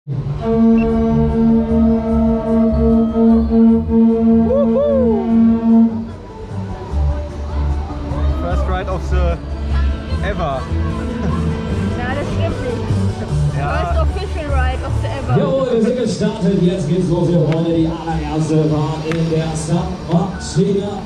First ride of the ever. Ja, das stimmt nicht. Ja. First official ride of the ever. Jo, wir sind gestartet. Jetzt geht's los für heute. Die allererste Bahn in der Sommer-Special.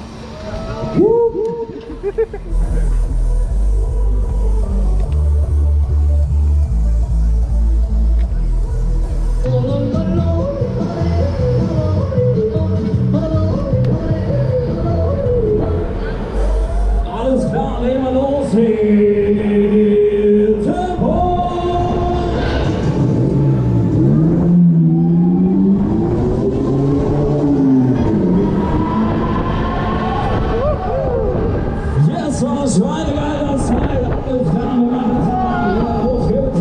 Alles klar, legen wir los mit Tempo! Jetzt war es schweinegeiler Zeit, alles klar, wir machen es mal, los geht's!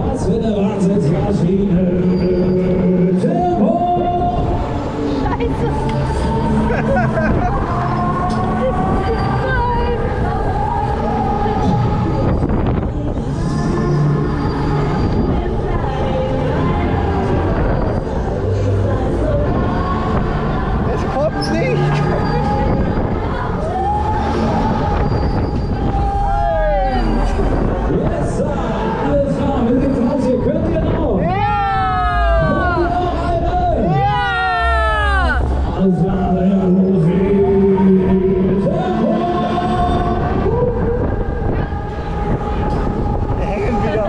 Was für eine Wahnsinnsmaschine! Tempo! Es kommt nicht! Yes, sir. Alles klar, wir sind raus, ihr könnt ihr noch! Ja! Noch eine! Ja! Alles klar, der Musik! Tempo! Wir hängen wieder.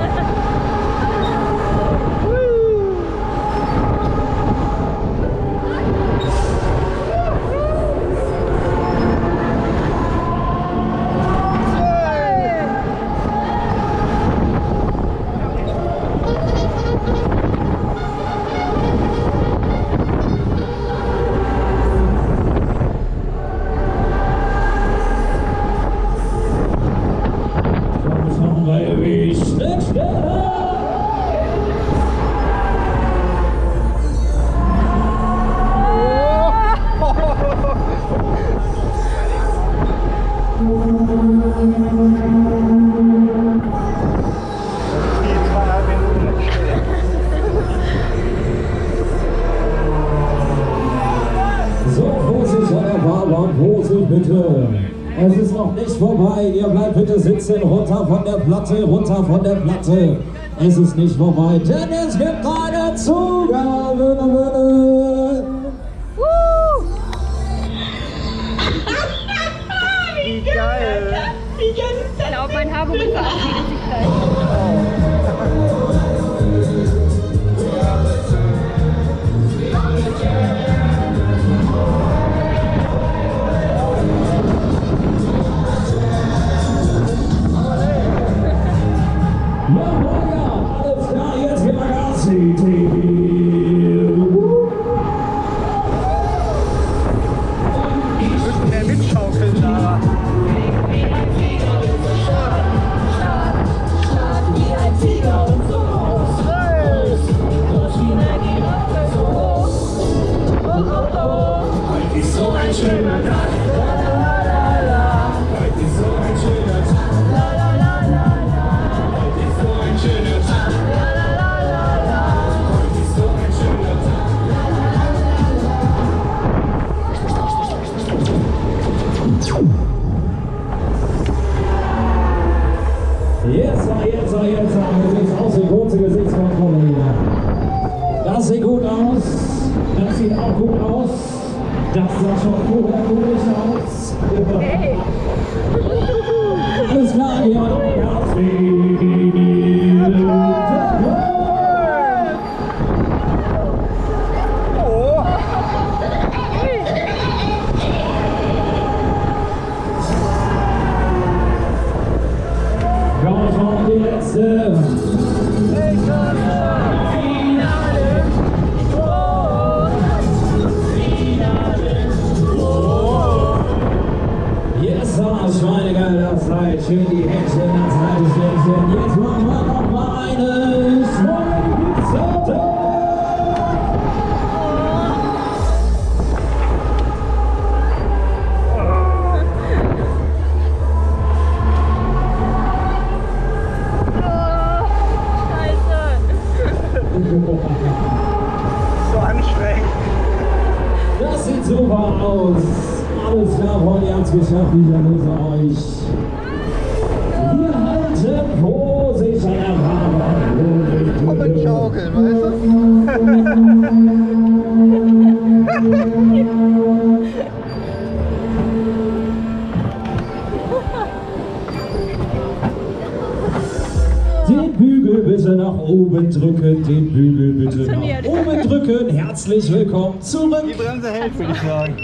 Komm schon, Baby, schneller! Die 2,5 Minuten stehen. So, Vorsicht an der Fahrbahn, Vorsicht bitte! Es ist noch nicht vorbei, ihr bleibt bitte sitzen, runter von der Platte, runter von der Platte! Es ist nicht vorbei, denn es gibt eine Zugabe! Wie geil! Ich glaube, mein Haarbuch verabschiedet sich gleich. Ja, alles klar, jetzt gehen wir Gas! Wir müssen mehr mitschaukeln, Lara. Heute ist so ein schöner Tag! Heute ist so ein schöner Tag! Heute ist so ein schöner Tag! Heute ist so ein schöner Tag! Jetzt, wie sieht's aus, die kurze Gesichtskontrolle hier. Das sieht gut aus, das sieht auch gut aus, das sah schon vorher gut aus. Hey! Alles klar, hier hat auch Gas. Oh! Komm schon, die letzte. Finale! Oh! super aus. Alles klar, Freunde, ihr habt's geschafft, ich erlöse euch. Wir halten Vorsicht an der Fahrbahn. Komm und schaukeln, weißt du? Den Bügel bitte nach oben drücken, den Bügel bitte nach oben drücken. Herzlich willkommen zurück. Die Bremse hält, würde ich sagen.